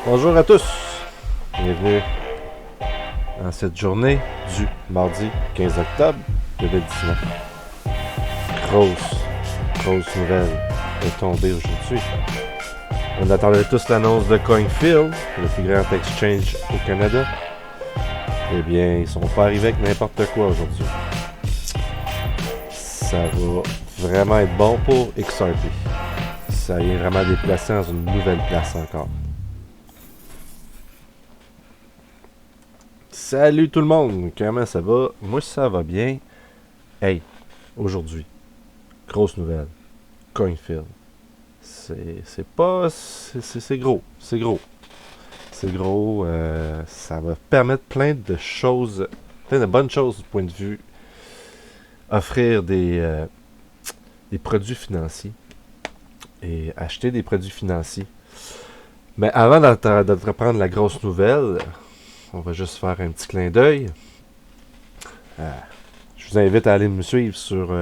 Bonjour à tous, bienvenue dans cette journée du mardi 15 octobre 2019. Grosse nouvelle est tombée aujourd'hui. On attendait tous l'annonce de CoinField, le plus grand exchange au Canada. Eh bien, ils sont pas arrivés avec n'importe quoi aujourd'hui. Ça va vraiment être bon pour XRP. Ça vient vraiment déplacer dans une nouvelle place encore. Salut tout le monde, comment ça va? Moi ça va bien. Hey, aujourd'hui, grosse nouvelle, CoinField. C'est gros, ça va permettre plein de choses, plein de bonnes choses du point de vue offrir des produits financiers et acheter des produits financiers. Mais avant d'entreprendre la grosse nouvelle, on va juste faire un petit clin d'œil. Je vous invite à aller me suivre sur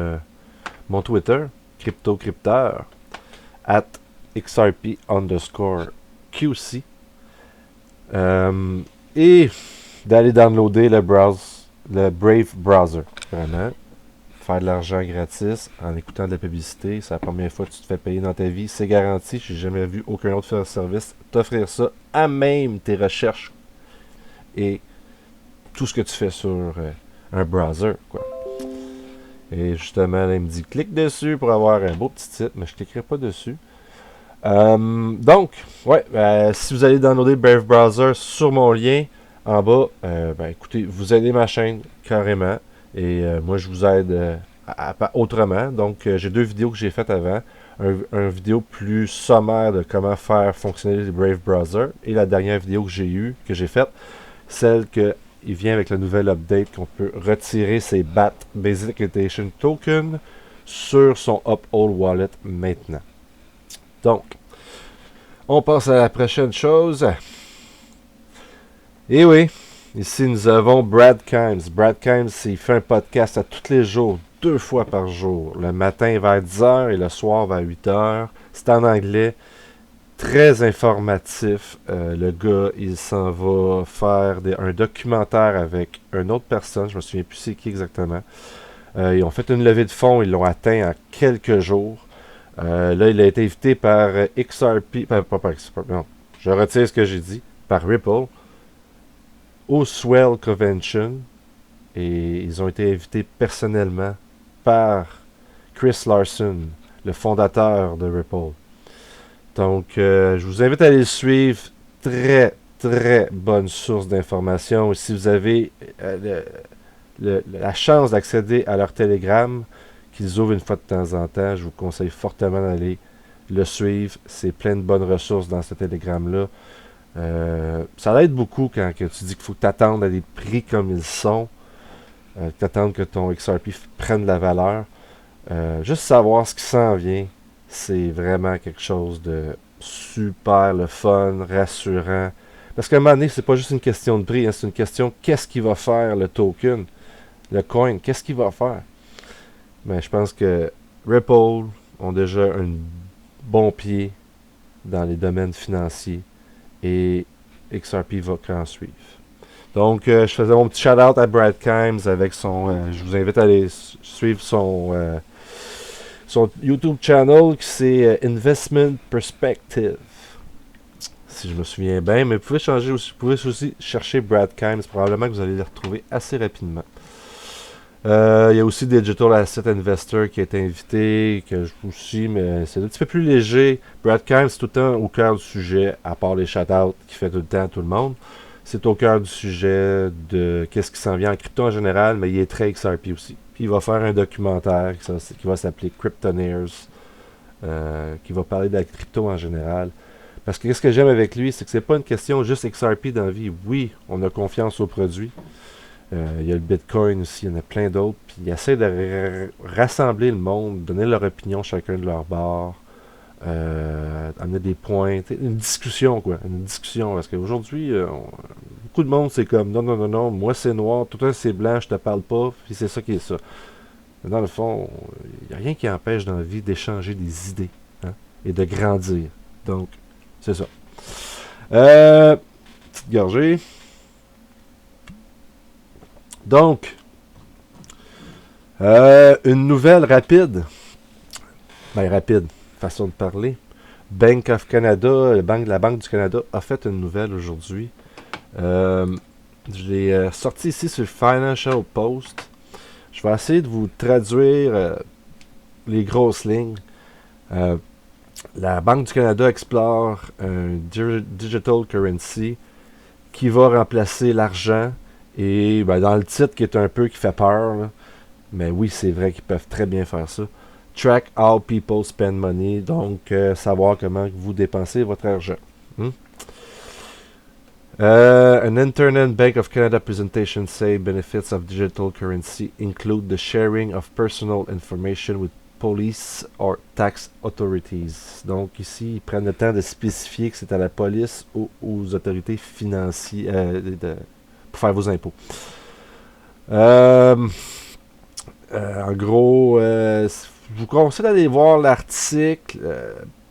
mon Twitter, CryptoCrypteur, @XRP_QC. Et d'aller downloader le Brave Browser. Vraiment. Faire de l'argent gratis en écoutant de la publicité. C'est la première fois que tu te fais payer dans ta vie. C'est garanti. J'ai jamais vu aucun autre service t'offrir ça à même tes recherches et tout ce que tu fais sur un browser, quoi. Et justement, là, il me dit clique dessus pour avoir un beau petit titre, mais je ne cliquerai pas dessus. Donc, si vous allez downloader Brave Browser sur mon lien en bas, écoutez, vous aidez ma chaîne carrément. Et moi, je vous aide autrement. Donc, j'ai deux vidéos que j'ai faites avant. Un vidéo plus sommaire de comment faire fonctionner les Brave Browser. Et la dernière vidéo que j'ai faite, celle que il vient avec le nouvel update qu'on peut retirer ses BAT, Basic Attention Token, sur son Uphold Wallet maintenant. Donc, on passe à la prochaine chose. Et oui, ici nous avons Brad Kimes. Brad Kimes, il fait un podcast à tous les jours, 2 fois par jour. Le matin vers 10h et le soir vers 8h. C'est en anglais. Très informatif. Le gars, il s'en va faire un documentaire avec une autre personne. Je me souviens plus c'est qui exactement. Ils ont fait une levée de fonds. Ils l'ont atteint en quelques jours. Là, il a été invité par XRP. Pas par XRP, non. Je retire ce que j'ai dit. Par Ripple. Au Swell Convention. Et ils ont été invités personnellement par Chris Larson, le fondateur de Ripple. Donc, je vous invite à aller le suivre. Très, très bonne source d'informations. Si vous avez la chance d'accéder à leur Telegram, qu'ils ouvrent une fois de temps en temps, je vous conseille fortement d'aller le suivre. C'est plein de bonnes ressources dans ce Telegram-là. Ça aide beaucoup quand tu dis qu'il faut que tu attendes à des prix comme ils sont. Que tu attendes que ton XRP prenne de la valeur. Juste savoir ce qui s'en vient. C'est vraiment quelque chose de super le fun, rassurant. Parce qu'à un moment donné, c'est pas juste une question de prix, hein, c'est une question qu'est-ce qu'il va faire le token, le coin, qu'est-ce qu'il va faire. Mais je pense que Ripple ont déjà un bon pied dans les domaines financiers et XRP va qu'en suivre. Donc, je faisais mon petit shout-out à Brad Kimes avec son... je vous invite à aller suivre son YouTube channel qui c'est Investment Perspective, si je me souviens bien, mais vous pouvez aussi chercher Brad Kimes, probablement que vous allez les retrouver assez rapidement. Il y a aussi Digital Asset Investor qui a été invité, que je vous suis, mais c'est un petit peu plus léger. Brad Kimes, c'est tout le temps au cœur du sujet, à part les shout-outs qu'il fait tout le temps à tout le monde. C'est au cœur du sujet de qu'est-ce qui s'en vient en crypto en général, mais il est très XRP aussi. Puis il va faire un documentaire qui va s'appeler Cryptoneers, qui va parler de la crypto en général. Parce que ce que j'aime avec lui, c'est que c'est pas une question juste XRP dans la vie. Oui, on a confiance au produit. Il y a le Bitcoin aussi, il y en a plein d'autres. Puis il essaie de rassembler le monde, donner leur opinion chacun de leur bord. Amener des points, une discussion quoi, une discussion, parce qu'aujourd'hui beaucoup de monde c'est comme non, moi c'est noir, tout c'est blanc, je te parle pas, puis c'est ça qui est ça. Mais dans le fond, il n'y a rien qui empêche dans la vie d'échanger des idées, hein, et de grandir. Donc, c'est ça. Petite gorgée. Donc, une nouvelle rapide. Ben, rapide, façon de parler. Bank of Canada, la Banque du Canada a fait une nouvelle aujourd'hui. Je l'ai sorti ici sur Financial Post. Je vais essayer de vous traduire les grosses lignes. La Banque du Canada explore un digital currency qui va remplacer l'argent. Et ben, dans le titre qui est un peu qui fait peur, là, mais oui, c'est vrai qu'ils peuvent très bien faire ça. Track how people spend money, donc savoir comment vous dépensez votre argent. Hmm? An Internet Bank of Canada presentation say benefits of digital currency include the sharing of personal information with police or tax authorities. Donc ici, ils prennent le temps de spécifier que c'est à la police ou aux autorités financières pour faire vos impôts. En gros, je vous conseille d'aller voir l'article.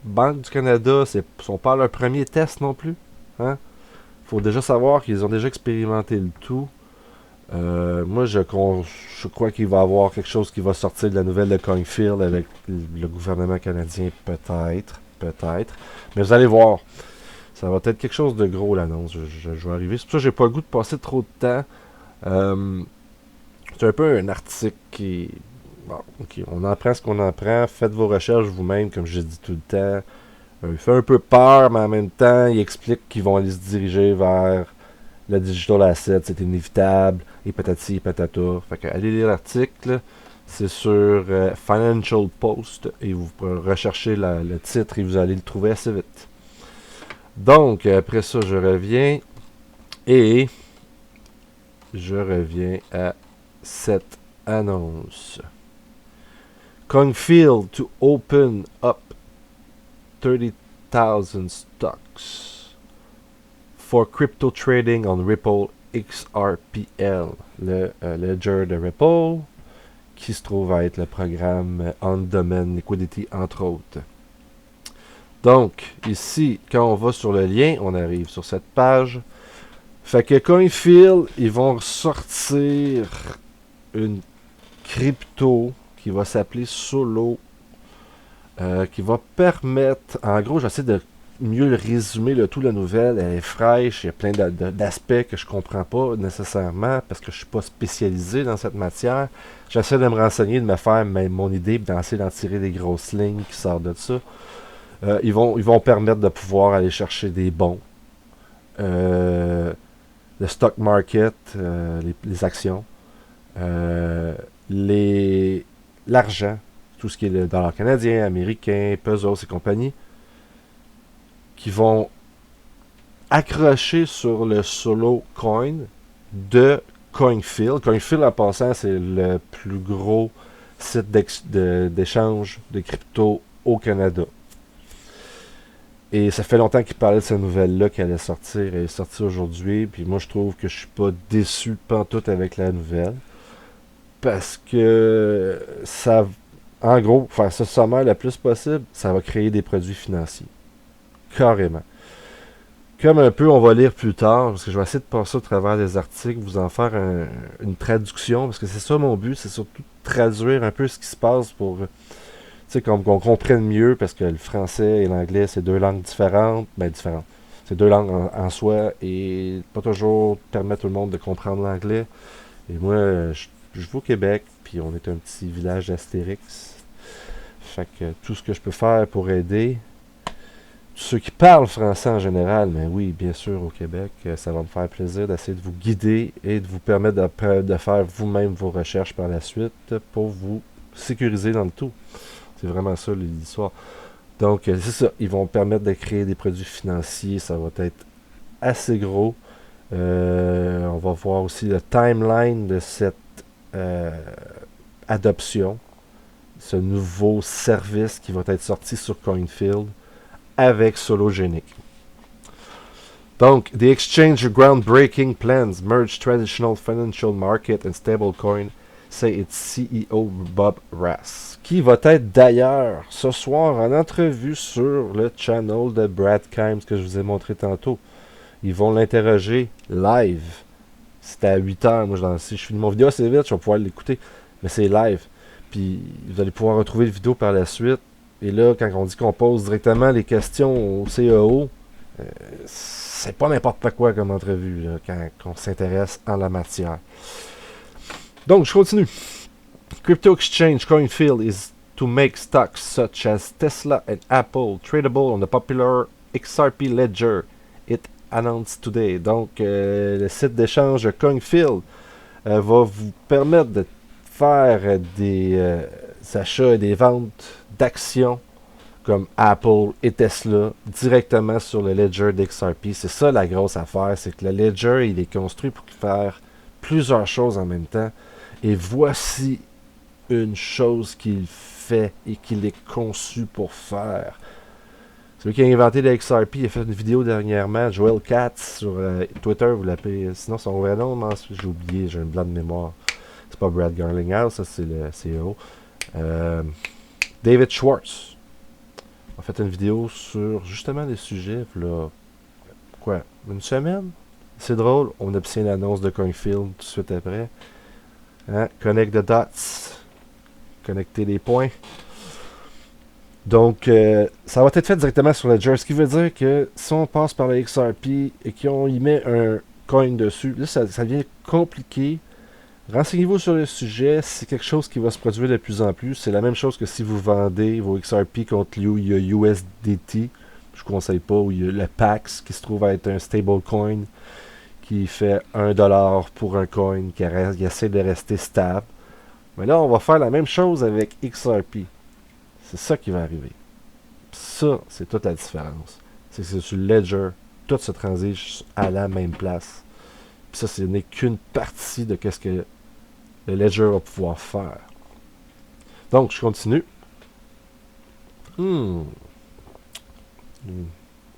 Banque du Canada, ce sont pas leur premier test non plus. Hein? Faut déjà savoir qu'ils ont déjà expérimenté le tout. Moi, je crois qu'il va y avoir quelque chose qui va sortir de la nouvelle de Coinfield avec le gouvernement canadien, peut-être. Mais vous allez voir, ça va être quelque chose de gros, l'annonce. Je vais arriver. C'est pour ça que j'ai pas le goût de passer trop de temps. C'est un peu un article qui... Bon, ok, on apprend ce qu'on apprend. Faites vos recherches vous-même, comme je dis tout le temps. Il fait un peu peur, mais en même temps, il explique qu'ils vont aller se diriger vers le digital asset, c'est inévitable, et patati et patata. Fait que allez lire l'article, c'est sur Financial Post, et vous pourrez rechercher le titre et vous allez le trouver assez vite. Donc, après ça, je reviens à cette annonce. Coinfield to open up 30,000 stocks for crypto trading on Ripple XRPL, le ledger de Ripple, qui se trouve à être le programme on-domain liquidity, entre autres. Donc, ici, quand on va sur le lien, on arrive sur cette page. Fait que Coinfield, ils vont sortir une crypto qui va s'appeler Solo, qui va permettre, en gros, j'essaie de mieux le résumer, tout la nouvelle, elle est fraîche, il y a plein d'aspects que je comprends pas nécessairement parce que je suis pas spécialisé dans cette matière. J'essaie de me renseigner, de me faire mon idée, d'essayer d'en tirer des grosses lignes qui sortent de ça. Ils vont permettre de pouvoir aller chercher des bons. Le stock market, les actions, l'argent, tout ce qui est le dollar canadien, américain, pesos et compagnie, qui vont accrocher sur le Solo Coin de Coinfield. Coinfield, en passant, c'est le plus gros site d'échange de crypto au Canada. Et ça fait longtemps qu'il parlait de cette nouvelle-là qui allait sortir. Elle est sortie aujourd'hui. Puis moi, je trouve que je suis pas déçu pantoute avec la nouvelle. Parce que ça, en gros, faire ça sommaire le plus possible, ça va créer des produits financiers. Carrément. Comme un peu, on va lire plus tard, parce que je vais essayer de passer au travers des articles, vous en faire une traduction, parce que c'est ça mon but, c'est surtout de traduire un peu ce qui se passe pour qu'on comprenne mieux, parce que le français et l'anglais, c'est deux langues différentes, différentes. C'est deux langues en soi, et pas toujours permettre tout le monde de comprendre l'anglais. Et moi, je vis au Québec, puis on est un petit village d'Astérix. Fait que tout ce que je peux faire pour aider ceux qui parlent français en général, mais oui, bien sûr, au Québec, ça va me faire plaisir d'essayer de vous guider et de vous permettre de faire vous-même vos recherches par la suite pour vous sécuriser dans le tout. C'est vraiment ça l'histoire. Donc, c'est ça. Ils vont permettre de créer des produits financiers. Ça va être assez gros. On va voir aussi le timeline de cette adoption. Ce nouveau service qui va être sorti sur Coinfield avec Sologenic. Donc, the exchange groundbreaking plans merge traditional financial market and stablecoin Say It's CEO Bob Rass, qui va être d'ailleurs ce soir en entrevue sur le channel de Brad Kimes que je vous ai montré tantôt. Ils vont l'interroger live. C'était à 8h. Moi, si je finis mon vidéo assez vite, je vais pouvoir l'écouter. Mais c'est live. Puis vous allez pouvoir retrouver le vidéo par la suite. Et là, quand on dit qu'on pose directement les questions au CEO, c'est pas n'importe quoi comme entrevue là, quand on s'intéresse en la matière. Donc, je continue. Crypto exchange CoinField is to make stocks such as Tesla and Apple tradable on the popular XRP ledger. It announced today. Donc, le site d'échange CoinField va vous permettre de faire des achats et des ventes d'actions comme Apple et Tesla directement sur le ledger d'XRP. C'est ça la grosse affaire, c'est que le ledger, il est construit pour faire plusieurs choses en même temps. Et voici une chose qu'il fait et qu'il est conçu pour faire. C'est lui qui a inventé le XRP. Il a fait une vidéo dernièrement, Joel Katz, sur Twitter, vous l'appelez. Sinon, son vrai nom, j'ai oublié, j'ai un blanc de mémoire. C'est pas Brad Garlinghouse, ça c'est le CEO. David Schwartz a fait une vidéo sur justement des sujets, là, quoi, une semaine? C'est drôle, on obtient l'annonce de CoinField tout de suite après. Hein? Connect the dots. Connecter les points. Donc, ça va être fait directement sur Ledger. Ce qui veut dire que si on passe par le XRP et qu'on y met un coin dessus, là, ça devient compliqué. Renseignez-vous sur le sujet. C'est quelque chose qui va se produire de plus en plus. C'est la même chose que si vous vendez vos XRP contre USDT. Je ne conseille pas. Ou il y a le PAX qui se trouve à être un stablecoin qui fait $1 pour un coin qui essaie de rester stable. Mais là, on va faire la même chose avec XRP. C'est ça qui va arriver. Ça, c'est toute la différence. C'est que sur le Ledger, tout se transige à la même place. Puis ça, ce n'est qu'une partie de ce que le Ledger va pouvoir faire. Donc, je continue.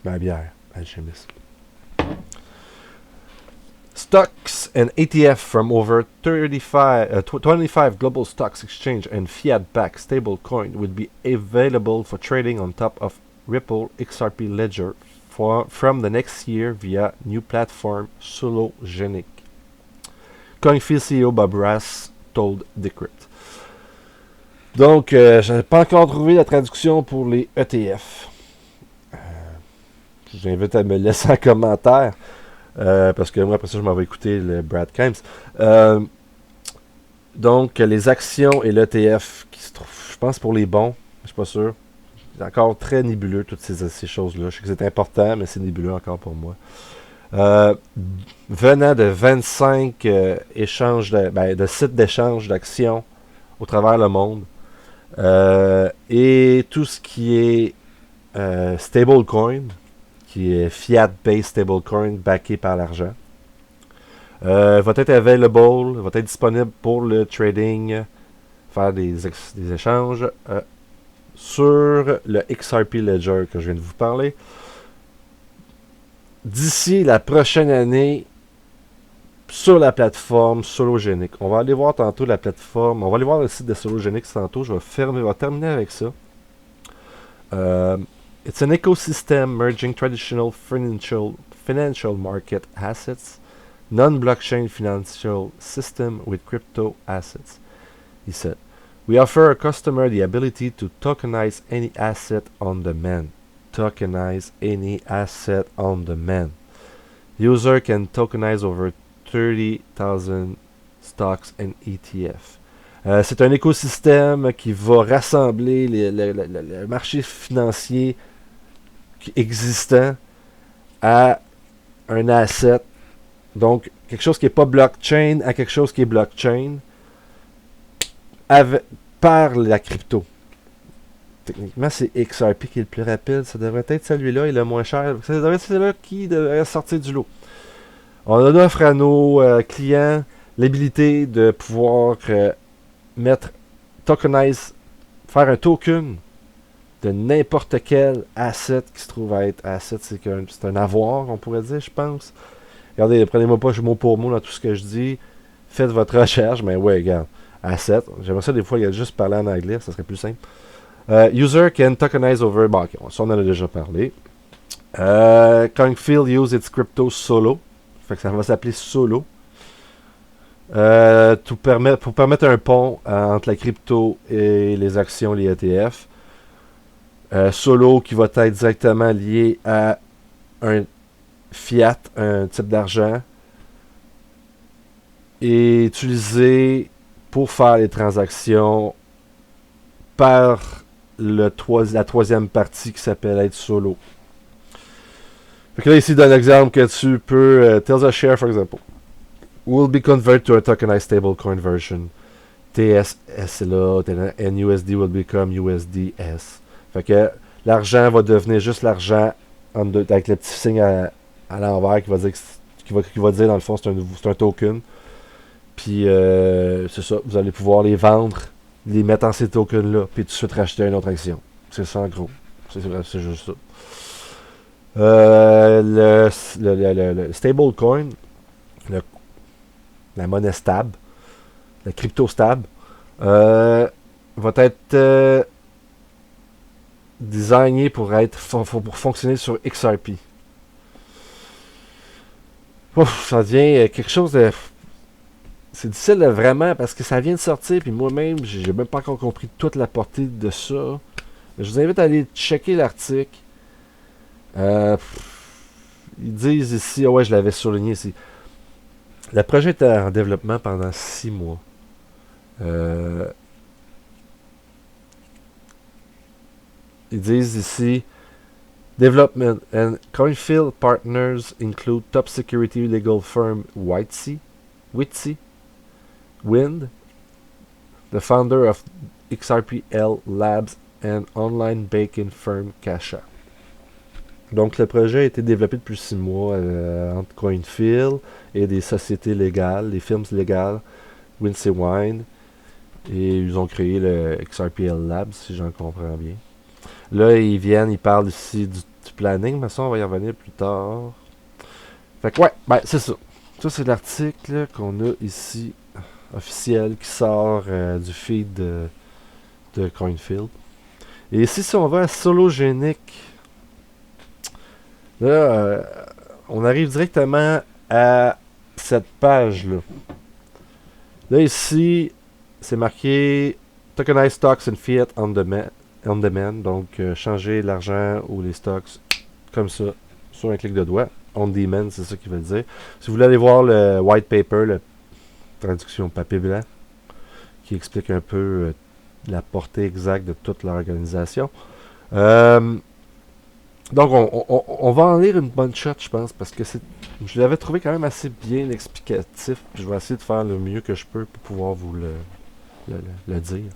Ma bière, alchimiste. Stocks and ETF from over 25 global stocks exchange and fiat-backed stablecoin would be available for trading on top of Ripple XRP Ledger from the next year via new platform Sologenic. CoinField CEO Bob Rass told Decrypt. Donc, je n'ai pas encore trouvé la traduction pour les ETF. J'invite à me laisser un commentaire. Parce que moi, après ça, je m'en vais écouter le Brad Kimes. Donc, les actions et l'ETF, qui se trouvent, je pense, pour les bons, je suis pas sûr. C'est encore très nébuleux, toutes ces choses-là. Je sais que c'est important, mais c'est nébuleux encore pour moi. Venant de 25 échanges de sites d'échange d'actions au travers le monde, et tout ce qui est stablecoin, qui est fiat-based stablecoin backé par l'argent, va être available, va être disponible pour le trading, faire des échanges sur le XRP Ledger que je viens de vous parler. D'ici la prochaine année, sur la plateforme Sologenic. On va aller voir tantôt la plateforme, on va aller voir le site de Sologenic tantôt, je vais terminer avec ça. It's an ecosystem merging traditional financial market assets, non-blockchain financial system with crypto assets. He said, "We offer a customer the ability to tokenize any asset on demand. Tokenize any asset on demand. User can tokenize over 30,000 stocks and ETF." C'est un écosystème qui va rassembler le marché financier existant à un asset. Donc, quelque chose qui n'est pas blockchain à quelque chose qui est blockchain par la crypto. Techniquement, c'est XRP qui est le plus rapide. Ça devrait être celui-là et le moins cher. Ça devrait être celui-là qui devrait sortir du lot. On offre à nos clients l'habilité de pouvoir faire un token de n'importe quel asset qui se trouve à être asset. C'est un avoir, on pourrait dire, je pense. Regardez, prenez-moi pas mot pour mot dans tout ce que je dis. Faites votre recherche, mais ouais, regarde. asset. J'aimerais ça des fois, il y a juste parler en anglais, ça serait plus simple. User can tokenize over. Bon, ok, ça on en a déjà parlé. Coinfield use its crypto solo. Fait que ça va s'appeler solo. Pour permettre un pont entre la crypto et les actions, les ETF. Solo qui va être directement lié à un fiat, un type d'argent, et utilisé pour faire les transactions par la troisième partie qui s'appelle être solo. Fait que là, ici, il donne l'exemple que tu peux... tells a share, for example, will be converted to a tokenized stablecoin version. TSS est là, and USD will become USDS. Fait que l'argent va devenir juste l'argent avec le petit signe à l'envers qui va dire qui va dire dans le fond c'est un token. Puis c'est ça, vous allez pouvoir les vendre, les mettre en ces tokens là, puis tout de suite racheter une autre action. C'est ça en gros. C'est juste ça. Le stablecoin, la monnaie stable, la crypto stable, va être designé pour pour fonctionner sur XRP. Ouf, ça devient quelque chose de... C'est difficile vraiment parce que ça vient de sortir puis moi-même j'ai même pas encore compris toute la portée de ça. Je vous invite à aller checker l'article. Ils disent ici, ouais, je l'avais souligné ici. Le projet était en développement pendant 6 mois. Ils disent ici, development and Coinfield partners include top security legal firm Witsy, Wind, the founder of XRPL Labs and online banking firm Kasha. Donc le projet a été développé depuis 6 mois entre Coinfield et des sociétés légales, des firmes légales, Winsey Wine, et ils ont créé le XRPL Labs, si j'en comprends bien. Là, ils parlent ici du planning, mais ça, on va y revenir plus tard. Fait que, ouais, ben, c'est ça. Ça, c'est l'article qu'on a ici, officiel, qui sort du feed de Coinfield. Et ici, si on va à Sologenic, là, on arrive directement à cette page-là. Là, ici, c'est marqué Tokenized Stocks and Fiat on demand. Donc, changer l'argent ou les stocks comme ça, sur un clic de doigt. On demand, c'est ça qu'il veut dire. Si vous voulez aller voir le white paper, la traduction papier blanc, qui explique un peu la portée exacte de toute l'organisation. Donc, on va en lire une bonne shot, je pense, parce que je l'avais trouvé quand même assez bien explicatif. Je vais essayer de faire le mieux que je peux pour pouvoir vous le dire.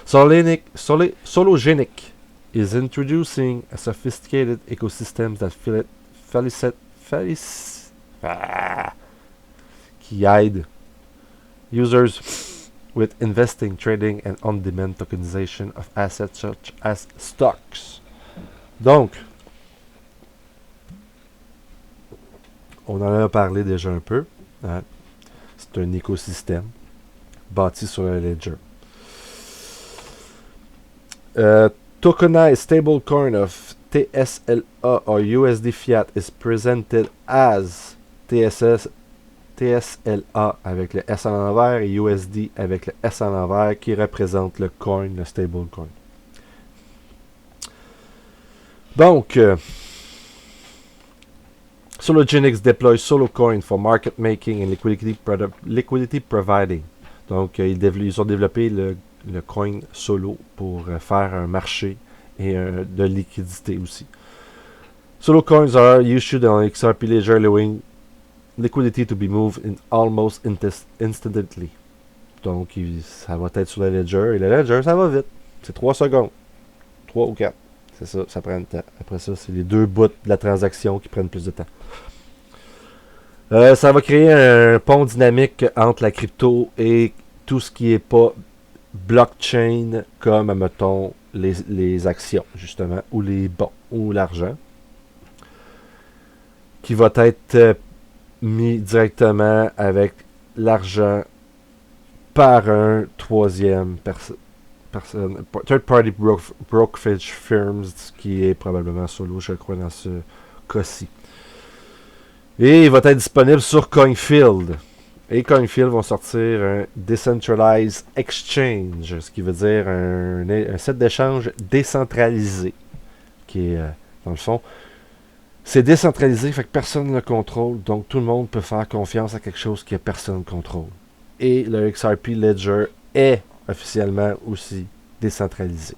Sologenic is introducing a sophisticated ecosystem that qui aide users with investing, trading and on-demand tokenization of assets such as stocks. Donc, on en a parlé déjà un peu. Hein. C'est un écosystème bâti sur un ledger. Tokenized stablecoin of TSLA or USD fiat is presented as TSLA avec le S en l'envers et USD avec le S en l'envers qui représente le coin, le stablecoin. Donc, Sologenics deploys Solocoin for market making and liquidity providing. Donc, ils ont développé le coin Solo pour faire un marché et de liquidité aussi. Solo coins are issued on XRP Ledger, allowing liquidity to be moved in almost instantly. Donc, ça va être sur le Ledger. Et le Ledger, ça va vite. C'est 3 secondes. 3 ou 4. C'est ça, ça prend du temps. Après ça, c'est les 2 bouts de la transaction qui prennent plus de temps. Ça va créer un pont dynamique entre la crypto et tout ce qui n'est pas blockchain, comme, mettons, les actions, justement, ou les bons, ou l'argent, qui va être mis directement avec l'argent par un troisième personne, third party brokerage firms, qui est probablement Solo, je crois, dans ce cas-ci. Et il va être disponible sur CoinField. Et CoinField vont sortir un Decentralized Exchange, ce qui veut dire un site d'échange décentralisé, qui est, dans le fond, c'est décentralisé, fait que personne ne le contrôle, donc tout le monde peut faire confiance à quelque chose que personne ne contrôle. Et le XRP Ledger est officiellement aussi décentralisé.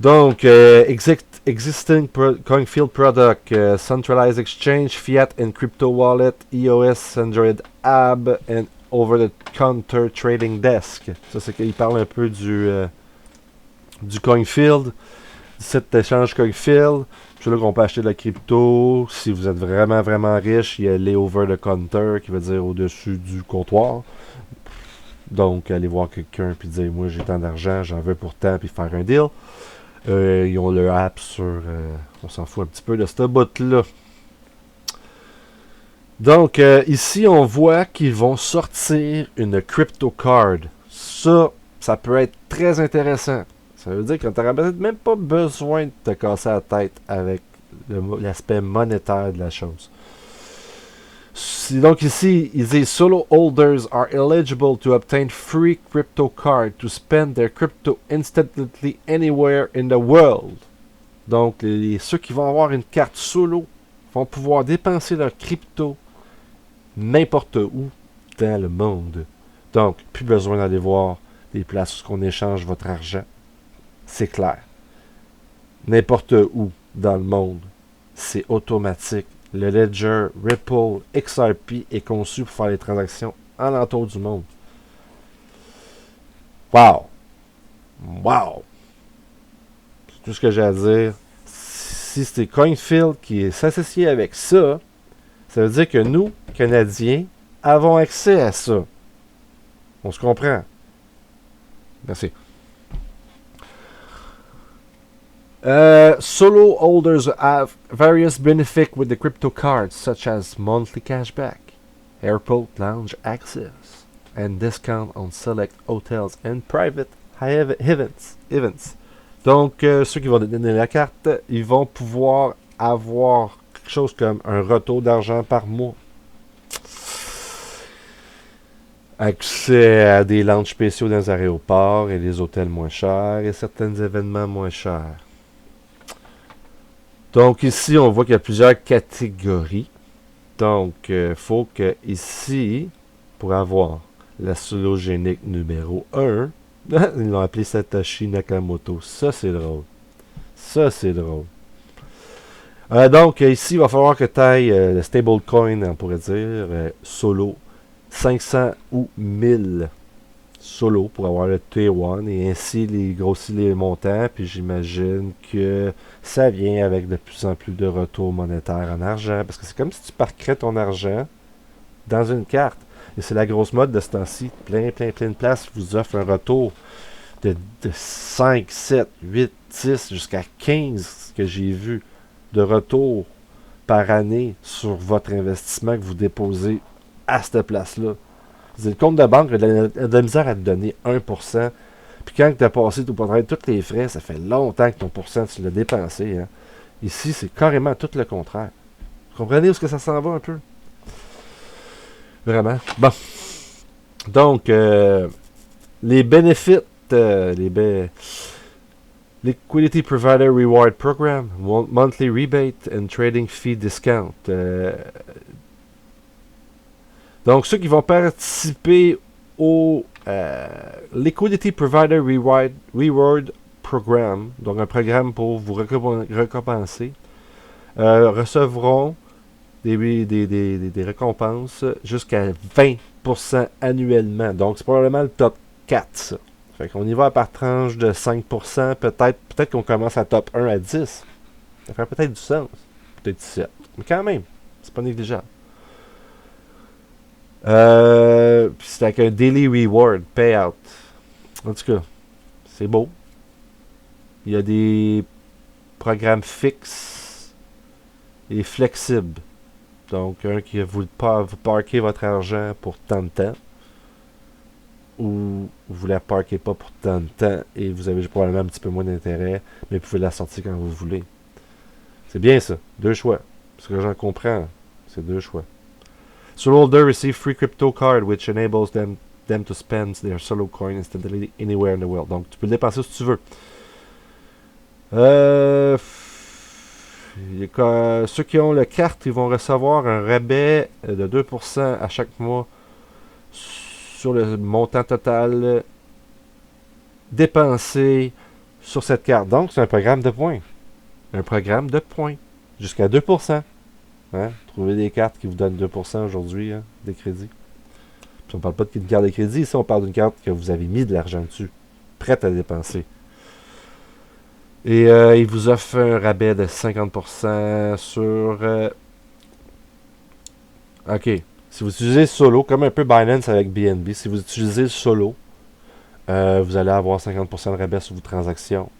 Donc, existing CoinField product, centralized exchange, fiat and crypto wallet, iOS, Android app, and over-the-counter trading desk. Ça, c'est qu'il parle un peu du CoinField, site d'échange CoinField. C'est là qu'on peut acheter de la crypto. Si vous êtes vraiment, vraiment riche, il y a les over-the-counter, qui veut dire au-dessus du comptoir. Donc, allez voir quelqu'un et dire, moi, j'ai tant d'argent, j'en veux pour tant, puis faire un deal. Ils ont leur app sur... on s'en fout un petit peu de ce bout-là. Donc, ici, on voit qu'ils vont sortir une crypto card. Ça peut être très intéressant. Ça veut dire que tu n'auras peut-être même pas besoin de te casser la tête avec l'aspect monétaire de la chose. Donc ici, ils disent Solo holders are eligible to obtain free crypto card to spend their crypto instantly anywhere in the world. Donc ceux qui vont avoir une carte Solo vont pouvoir dépenser leur crypto n'importe où dans le monde. Donc, plus besoin d'aller voir des places où on échange votre argent. C'est clair. N'importe où dans le monde, c'est automatique. Le Ledger Ripple XRP est conçu pour faire les transactions alentour du monde. Wow! Wow! C'est tout ce que j'ai à dire. Si c'est CoinField qui s'associe avec ça, ça veut dire que nous, Canadiens, avons accès à ça. On se comprend. Merci. Solo holders have various benefits with the crypto cards, such as monthly cashback, airport lounge access, and discount on select hotels and private events. Donc, ceux qui vont donner la carte, ils vont pouvoir avoir quelque chose comme un retour d'argent par mois. Accès à des lounges spéciaux dans les aéroports et des hôtels moins chers et certains événements moins chers. Donc ici, on voit qu'il y a plusieurs catégories. Donc, il faut que ici, pour avoir la sologénique numéro 1, ils l'ont appelé Satoshi Nakamoto. Ça, c'est drôle. Ça, c'est drôle. Donc, ici, il va falloir que tu ailles le stablecoin, on pourrait dire, Solo, 500 ou 1000 Solo pour avoir le T1 et ainsi grossir les montants. Puis j'imagine que ça vient avec de plus en plus de retours monétaires en argent. Parce que c'est comme si tu parquerais ton argent dans une carte. Et c'est la grosse mode de ce temps-ci. Plein de places vous offrent un retour de 5, 7, 8, 10 jusqu'à 15 que j'ai vu de retour par année sur votre investissement que vous déposez à cette place-là. Le compte de banque a de la misère à te donner 1%. Puis quand tu as passé tout pour tous les frais, ça fait longtemps que ton pourcent, tu l'as dépensé. Hein. Ici, c'est carrément tout le contraire. Vous comprenez où est-ce que ça s'en va un peu? Vraiment. Bon. Donc, les bénéfices, Liquidity Provider Reward Program, Monthly Rebate and Trading Fee Discount. Donc, ceux qui vont participer au Liquidity Provider Reward Program, donc un programme pour vous récompenser, recevront des récompenses jusqu'à 20% annuellement. Donc, c'est probablement le top 4, ça. Fait qu'on y va par tranche de 5%, peut-être qu'on commence à top 1 à 10. Ça ferait peut-être du sens. Peut-être 17. Mais quand même, c'est pas négligeable. C'est avec un daily reward payout. En tout cas, c'est beau. Il y a des programmes fixes et flexibles. Donc, un qui vous parquez votre argent pour tant de temps, ou vous ne la parquez pas pour tant de temps et vous avez probablement un petit peu moins d'intérêt, mais vous pouvez la sortir quand vous voulez. C'est bien ça. Deux choix. Ce que j'en comprends, c'est deux choix. Solo holder receive free crypto card which enables them to spend their solo coin instantly anywhere in the world. Donc, tu peux le dépenser si tu veux. Ceux qui ont la carte, ils vont recevoir un rabais de 2% à chaque mois sur le montant total dépensé sur cette carte. Donc, c'est un programme de points. Un programme de points. Jusqu'à 2%. Hein? Trouvez des cartes qui vous donnent 2% aujourd'hui, hein, des crédits. Puis on ne parle pas d'une carte de crédit, ici on parle d'une carte que vous avez mis de l'argent dessus, prête à dépenser. Et il vous offre un rabais de 50% sur... OK. Si vous utilisez Solo, comme un peu Binance avec BNB, si vous utilisez Solo, vous allez avoir 50% de rabais sur vos transactions.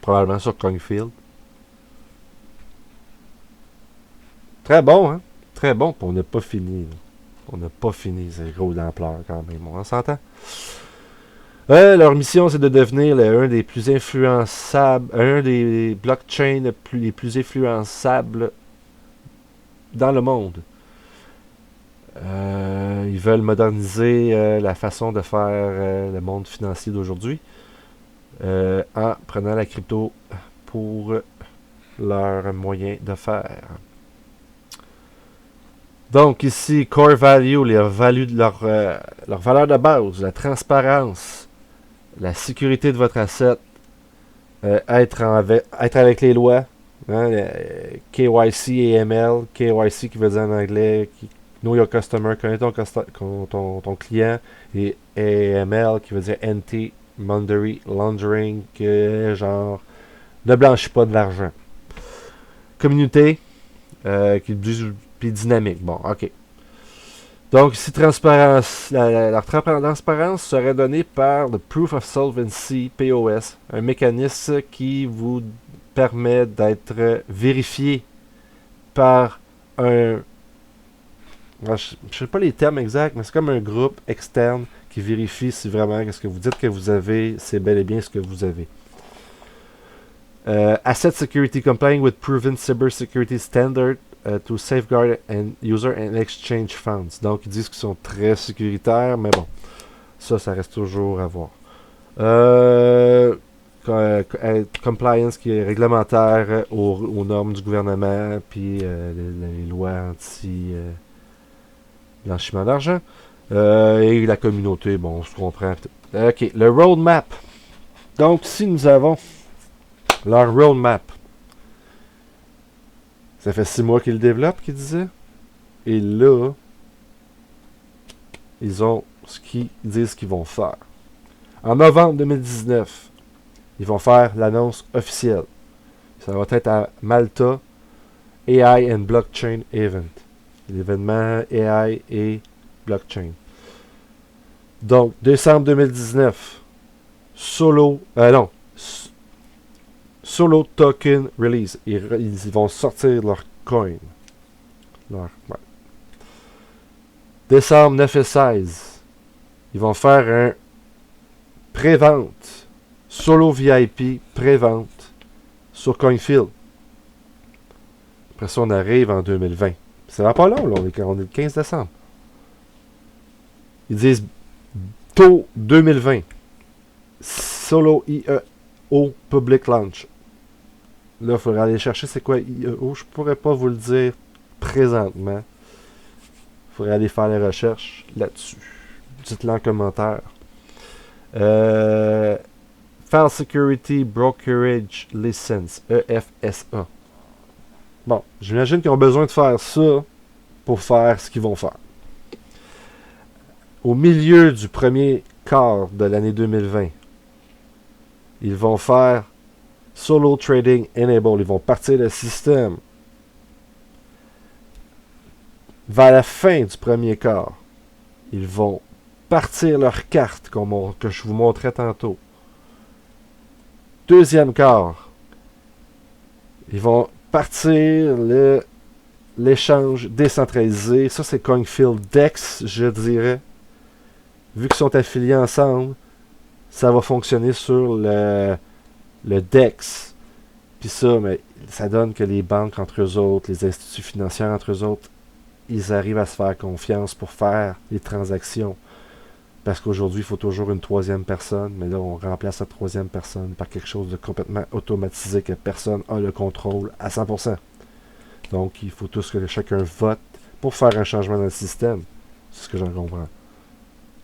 Probablement sur CoinField. Très bon, hein? Très bon, puis on n'a pas fini. Là. On n'a pas fini, c'est gros d'ampleur quand même, on s'entend? Leur mission, c'est de devenir un des plus influençables, un des blockchains les plus influençables dans le monde. Ils veulent moderniser la façon de faire le monde financier d'aujourd'hui en prenant la crypto pour leur moyen de faire. Donc ici, core value, leur valeur de base, la transparence, la sécurité de votre asset, être avec les lois, hein, KYC et AML, KYC qui veut dire en anglais, Know Your Customer, connais ton client, et AML qui veut dire Anti-Money Laundering, genre ne blanchis pas de l'argent. Communauté, qui puis dynamique. Bon, ok. Donc, ici, transparence. La transparence serait donnée par le Proof of Solvency, POS, un mécanisme qui vous permet d'être vérifié par un... Je ne sais pas les termes exacts, mais c'est comme un groupe externe qui vérifie si vraiment ce que vous dites que vous avez, c'est bel et bien ce que vous avez. Asset Security complying with proven cybersecurity standard to safeguard and user and exchange funds. Donc, ils disent qu'ils sont très sécuritaires, mais bon, ça reste toujours à voir. Compliance qui est réglementaire aux normes du gouvernement, puis les lois anti-blanchiment d'argent. Et la communauté, bon, on se comprend. Ok, le roadmap. Donc, si nous avons leur roadmap, ça fait 6 mois qu'ils le développent, qu'ils disaient. Et là, ils ont ce qu'ils disent qu'ils vont faire. En novembre 2019, ils vont faire l'annonce officielle. Ça va être à Malta AI and Blockchain Event. L'événement AI et Blockchain. Donc, décembre 2019, Solo Token Release. Ils vont sortir leur coin. Décembre 9 et 16, ils vont faire un pré-vente. Solo VIP pré-vente sur CoinField. Après ça, on arrive en 2020. Ça va pas long, là. On est le 15 décembre. Ils disent tôt 2020. Solo IEO Public Launch. Là, il faudra aller chercher c'est quoi IEO. Je pourrais pas vous le dire présentement. Il faudrait aller faire les recherches là-dessus. Dites-le en commentaire. File Security Brokerage License, EFSA. Bon, j'imagine qu'ils ont besoin de faire ça pour faire ce qu'ils vont faire. Au milieu du premier quart de l'année 2020, ils vont faire Solo Trading Enable. Ils vont partir le système. Vers la fin du premier quart, ils vont partir leur carte que je vous montrais tantôt. Deuxième quart, ils vont partir l'échange décentralisé. Ça, c'est Coinfield Dex, je dirais. Vu qu'ils sont affiliés ensemble, ça va fonctionner sur le DEX. Puis ça, mais ça donne que les banques entre eux autres, les instituts financiers entre eux autres, ils arrivent à se faire confiance pour faire les transactions. Parce qu'aujourd'hui, il faut toujours une troisième personne, mais là, on remplace la troisième personne par quelque chose de complètement automatisé que personne n'a le contrôle à 100%. Donc, il faut tous que chacun vote pour faire un changement dans le système. C'est ce que j'en comprends.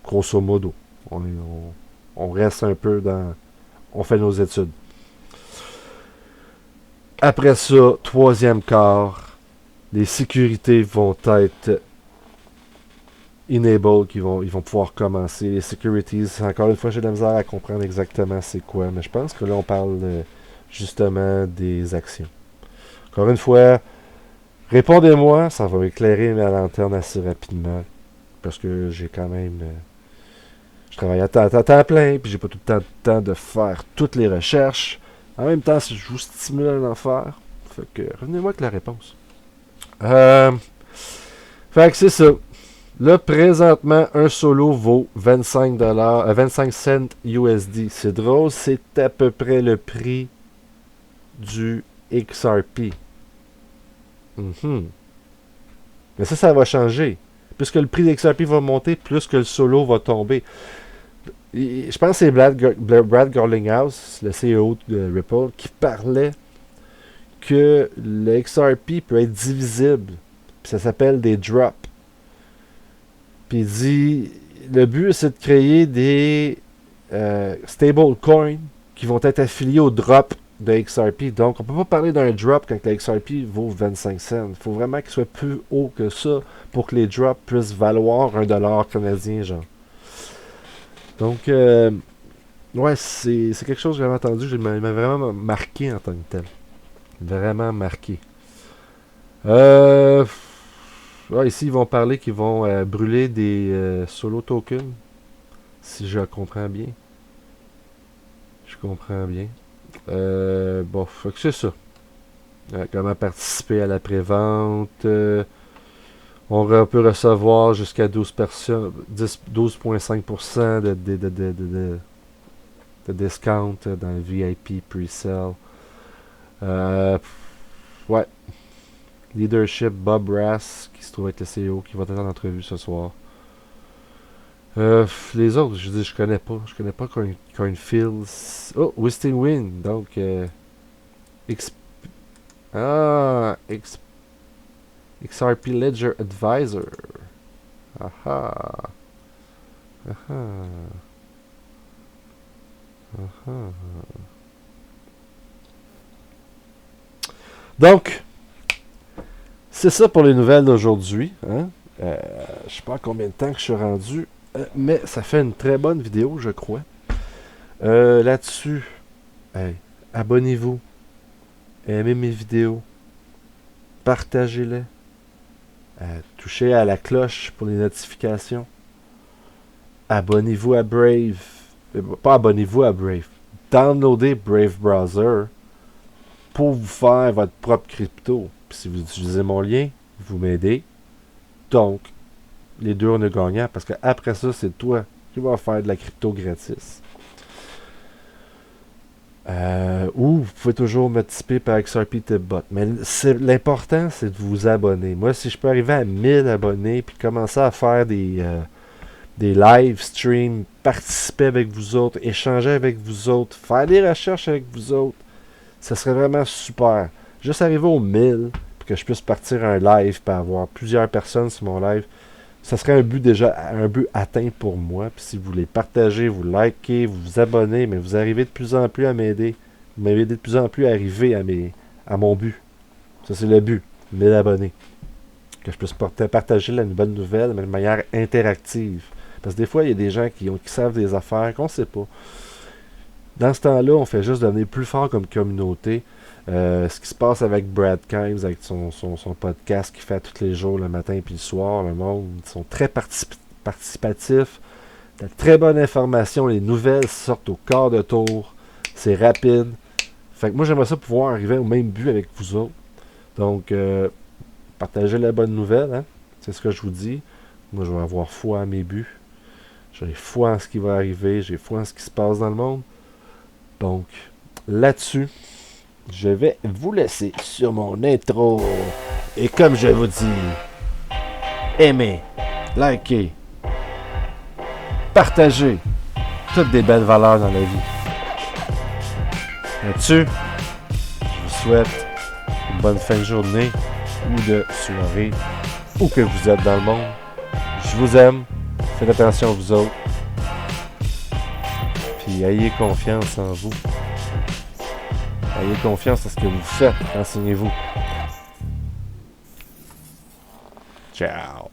Grosso modo. On reste un peu dans... On fait nos études. Après ça, troisième quart, les sécurités vont être enabled, ils vont pouvoir commencer. Les securities, encore une fois, j'ai de la misère à comprendre exactement c'est quoi, mais je pense que là, on parle justement des actions. Encore une fois, répondez-moi, ça va éclairer ma lanterne assez rapidement, parce que j'ai quand même... je travaille à temps plein, puis j'ai pas tout le temps de faire toutes les recherches. En même temps, je vous stimule à en faire. Fait que revenez-moi avec la réponse. Fait que c'est ça. Là, présentement, un solo vaut 25 cents USD. C'est drôle, c'est à peu près le prix du XRP. Mais ça va changer. Puisque le prix de XRP va monter, plus que le solo va tomber. Je pense que c'est Brad Garlinghouse, le CEO de Ripple, qui parlait que le XRP peut être divisible. Puis ça s'appelle des drops. Puis il dit, le but c'est de créer des stablecoins qui vont être affiliés au drop de XRP. Donc on peut pas parler d'un drop quand le XRP vaut 25 cents. Il faut vraiment qu'il soit plus haut que ça pour que les drops puissent valoir $1 canadien, genre. Donc, ouais, c'est quelque chose que j'avais entendu, il m'a vraiment marqué en tant que tel. Vraiment marqué. Ouais, ici, ils vont parler qu'ils vont brûler des solo tokens, si je comprends bien. Je comprends bien. Bon, fait que c'est ça. Comment participer à la prévente. On peut recevoir jusqu'à 12,5% de discount dans le VIP pre-sale. Ouais. Leadership Bob Rass, qui se trouve être le CEO, qui va être en entrevue ce soir. Les autres, je dis, je connais pas. Je connais pas Coinfields. Oh, Wisting Wind. Donc, XRP Ledger Advisor. Aha. Aha. Aha. Donc, c'est ça pour les nouvelles d'aujourd'hui. Hein? Je sais pas à combien de temps que je suis rendu, mais ça fait une très bonne vidéo, je crois. Là-dessus, hey, abonnez-vous, aimez mes vidéos, partagez-les, touchez à la cloche pour les notifications. Abonnez-vous à Brave. Pas abonnez-vous à Brave. Downloadez Brave Browser pour vous faire votre propre crypto. Puis si vous utilisez mon lien, vous m'aidez. Donc, les deux on est gagnants parce qu'après ça, c'est toi qui vas faire de la crypto gratis. Ou vous pouvez toujours me typer par XRP Tipbot. Mais l'important, c'est de vous abonner. Moi, si je peux arriver à 1000 abonnés puis commencer à faire des live streams, participer avec vous autres, échanger avec vous autres, faire des recherches avec vous autres, ça serait vraiment super. Juste arriver aux 1000 pour que je puisse partir un live et avoir plusieurs personnes sur mon live, ça serait un but atteint pour moi. Puis si vous les partagez, vous likez, vous vous abonnez, mais vous arrivez de plus en plus à m'aider. Vous m'aidez de plus en plus à arriver à mon but. Ça, c'est le but. 1000 abonnés. Que je puisse partager la bonne nouvelle de manière interactive. Parce que des fois, il y a des gens qui savent des affaires qu'on ne sait pas. Dans ce temps-là, on fait juste devenir plus fort comme communauté. Ce qui se passe avec Brad Kimes, avec son podcast qu'il fait tous les jours, le matin et le soir, le monde, ils sont très participatifs. De très bonne information, les nouvelles sortent au quart de tour. C'est rapide. Fait que moi, j'aimerais ça pouvoir arriver au même but avec vous autres. Donc, partagez la bonne nouvelle, hein? C'est ce que je vous dis. Moi, je vais avoir foi à mes buts. J'ai foi en ce qui va arriver. J'ai foi en ce qui se passe dans le monde. Donc, là-dessus, je vais vous laisser sur mon intro. Et comme je vous dis, aimez, likez, partagez. Toutes des belles valeurs dans la vie. Là-dessus, je vous souhaite une bonne fin de journée ou de soirée, où que vous êtes dans le monde. Je vous aime. Faites attention à vous autres. Puis ayez confiance en vous. Ayez confiance en ce que vous faites. Renseignez-vous. Ciao.